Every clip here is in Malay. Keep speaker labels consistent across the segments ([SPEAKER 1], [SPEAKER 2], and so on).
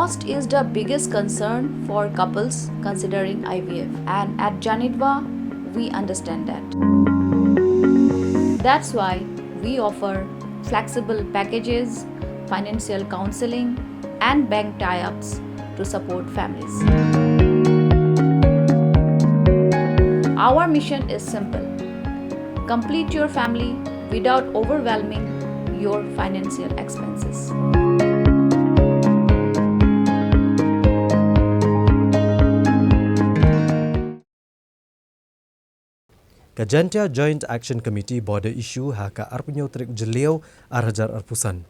[SPEAKER 1] Cost is the biggest concern for couples considering IVF, and at JJACBI, we understand that. That's why we offer flexible packages, financial counseling, and bank tie-ups to support families. Our mission is simple: complete your family without overwhelming your financial expenses.
[SPEAKER 2] Kajantia Joint Action Committee border issue haka arpunyo trik jeliau arhajar arpusan.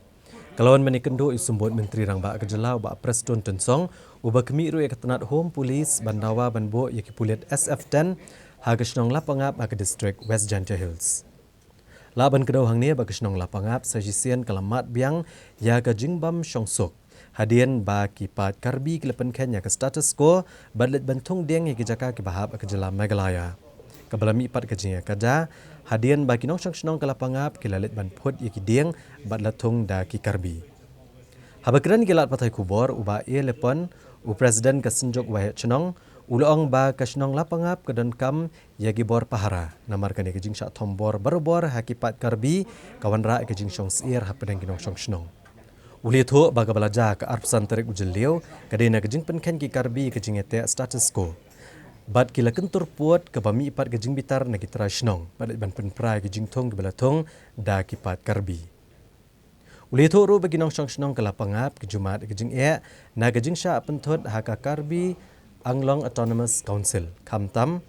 [SPEAKER 2] Kalawan menikendo isumbut Menteri Rangba Kejelau ba Preston Tensong uba kemiru ekatanat home police bandawa banbo yaki pulit SF10 haga senong Lapangap haka distrik West Jantia Hills. Laban kedau hang ni ba senong Lapangap sajisian kalamat biang ya ka jingbam Shongsuk. Hadian ba kipat karbi kilepen Kenya ke status quo badlet bantung deng yaki jaka ki bahab Kejelau Meghalaya. Kabalami ipat kajinya kada hadian bagi nong Shongshngain ke Lapangap kilalit ban phot yaki deng bat latung da ki karbi. Habakran kilat patai kubor uba ia lepon u presiden ka senjok wahyak chenong ulong ba ka Shongshngain Lapangap kedon kam yagi bor pahara namar kan yaki jing syak tombor berbor hakipat karbi kawan ra yaki jing Shongsir hapadang kinong Shongshngain. Uli thu ba ka balaja ka arpsan tarik ujeliau kadena ka jing penken ki karbi ka jing ete status quo. Bat kila kentur puat ke bami ipat ke jing bitar na kita rasnong badat ban penprai ke jing thong ke belatong da kipat karbi. Uli thu ru bagi nong Shongshngain ke Lapangap ke Jumat ke jing na ke jing sya penthot haka karbi Anglong Autonomous Council kamtam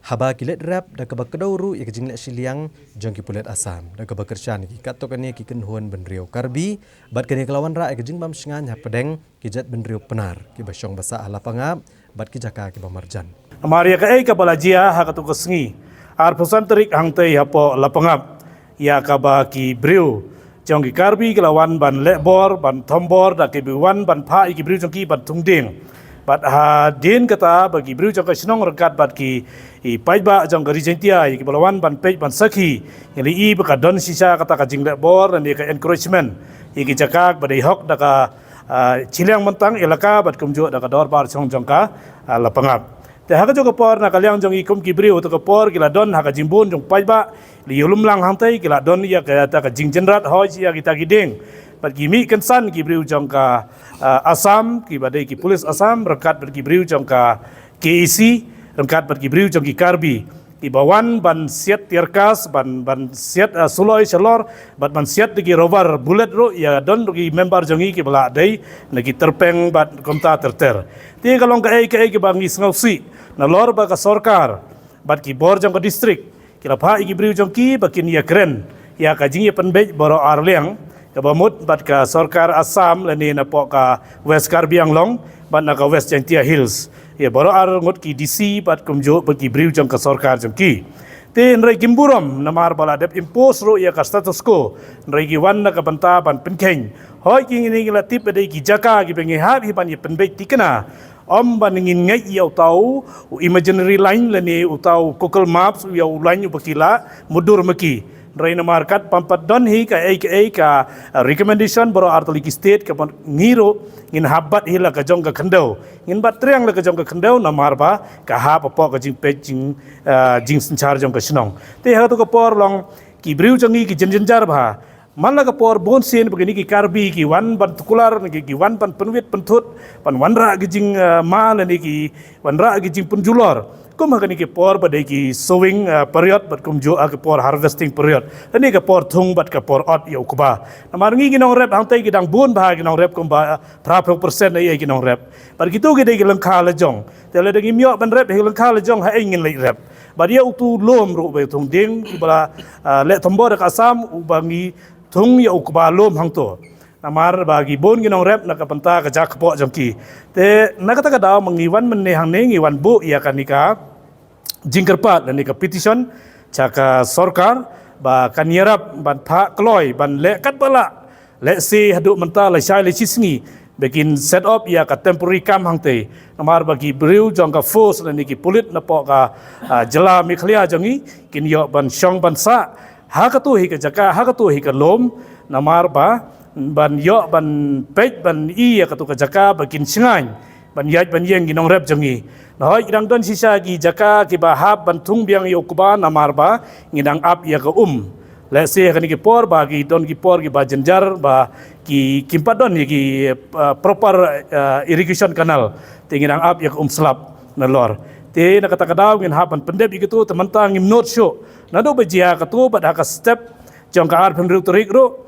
[SPEAKER 2] haba kilet rap da ke bakedau ru ke jing lek siliang jong ki pulet Asam da ke bakersyan ki katokane ki kenhuan benriau karbi bat kene kelawan ra ke jing bam Shongshngain hapedeng ki jat benriau penar ki basyong basa Lapangap bat ki jaka ki bamarjan.
[SPEAKER 3] Maria ka ka balajia ha ka tu kesngi. Ar pesan terik hang tei hapo Lapangap. Ya ka ba ki briu. Jong ki karbi kelawan ban lebor ban tombor da ki biwan ban pha ki briu jong ki ban tungding. Bat ha din kata bagi briu jong ka senong rekat bat ki i paiba jong ka rijentia ki balawan ban pej ban sakhi. Yang i baka don sisa kata ka jing lebor dan ka encouragement. Ki jakak badai hok da ka Ciliang mentang elaka bat kumjo da kador bar chong ka Lapangap. Te haka jo por na kalyang jong ikum kibriu to por kila don haka jimbun jong paiba li yulum lang hantai kila don ya ka ta ka jingjenrat hoj ya kita gideng. Bat gimi kensan kibriu jong ka Asam ki badai ki polis Asam rekat bat kibriu jong ka KEC rekat bat kibriu jong ki Karbi. Ibawan ban siat tirkas ban siat suloi halor ban siat digi rover bullet ro ya don digi member jongi ki bala dai nagi terpeng bat komta terter ti kalong ka ki bangi ngausi na lor ba ka sarkar bat ki bor jong ka distrik kila pha ki briu jong ki bakin iakren ya ka jingi penbej boro arliang ka bamut bat ka sarkar Assam leni na po ka West Karbi Anglong bat na ka West Jantia Hills. Ya baru ar ngot ki DC bat kumjo bagi briu jong ka sarkar jong ki. Te nrai gimburam namar bala dep impose ro ya ka status quo. Nrai gi wan na ka banta ban penkeng. Hoi ki ngi la tip de ki jaka ki bengi hat hi ban ye penbe tikena. Om ban ngin ngai ya tau imaginary line leni utau Google Maps ya line bakila mudur meki. Nrai namar kat pampat don hi ka recommendation baru artoli ki state ka ngiro ngin habat hila ka jong ka khendau ngin bat triang la ka jong ka khendau namar ba ka ha pa ka jing pe jing senchar jong ka snong te ha to ka por long ki briu jongi ki jenjar ba mala ka por bon sen begini ki karbi ki wan ban tukular ki wan ban penwit pentut pan wanra ki jing ma ni ki wanra ki jing punjulor kum hakani ki por badai ki sowing period bat kum jo ki por harvesting period ani ka por thung bat ka por ot yo kuba namar ngi ginong rep hang tai ki dang bun ba ginong rep kum ba 30% ai ginong rep bar gitu ki dai ki lengkha la jong te le dang myo ban rep hi lengkha la jong ha ngin lai rep bar ya utu lom ro be thung ding ki bala le tombor ka Asam ubangi thung yo kuba lom hang to namar bagi bon ginong rep nak penta ka jak po jongki te nakata ka daw mangiwan men hang ne ngiwan bu ya kanika jingkerpat dan nika petition caka sarkar ba kanierap ban pha kloi ban le kat bala le si hadu menta la shai le chisngi begin set up ya ka temporary camp hang te namar bagi briu jong ka force dan niki pulit na po ka jela miklia jongi kin yo ban shong ban sa ha ka tu hi ka jaka ha ka tu hi ka lom namar ba ban yo ban pej ban I ya katu ka jaka bakin singan ban yaj ban yeng ginong rep jangi na hoi idang don sisa gi jaka ki bahab ban tung biang yo kuba namar ba ngidang ap ya ka let's say kan ki por ba ki don ki por ki ba jenjar ba ki kimpat don ki proper irrigation canal tingidang ap ya ka slap na lor te na kata kadaw ngin hapan pendep ikitu temantang ngim not show na do bejia katu pada ka step jong ka ar pendru terik ro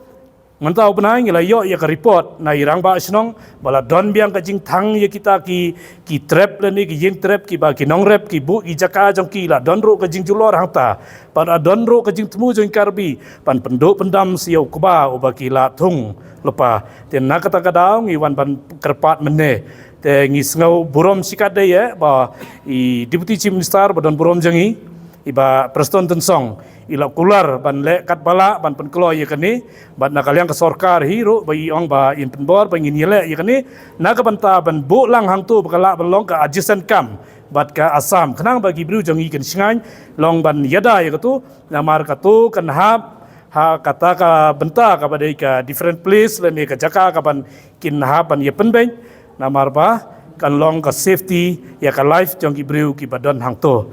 [SPEAKER 3] ngantau benai ngila yo ya ka report na irang ba snong bala don biang ka jing thang ye kita ki trap le ni ki jing trap ki ba ki nong rep ki bu ki jaka jong ki la don ro ka jing julor hangta pada don ro ka jing temu jong karbi pan penduk pendam siau kuba uba ki la thung lepa ten na kata kadaw ngiwan ban kerpat mene te ngisngau burom sikade ye ba I deputy chief minister ba don burom jangi iba Preston Tensong ila kular ban le kat bala ban penklo ye kani ban nakaliang ke sorkar hiro bagi ong ba in penbor bangin yele ye kani na ka banta ban bu lang hang tu bakala ban long ka adjacent kam bat ka Assam kenang bagi bru jangi kan singan long ban yada ye katu namar katu kan ha kata ka benta ka badai ka different place le me ka jaka ka ban kin ha ban ye penben namar ba kan long ka safety ya ka life jangi bru ki badon hang tu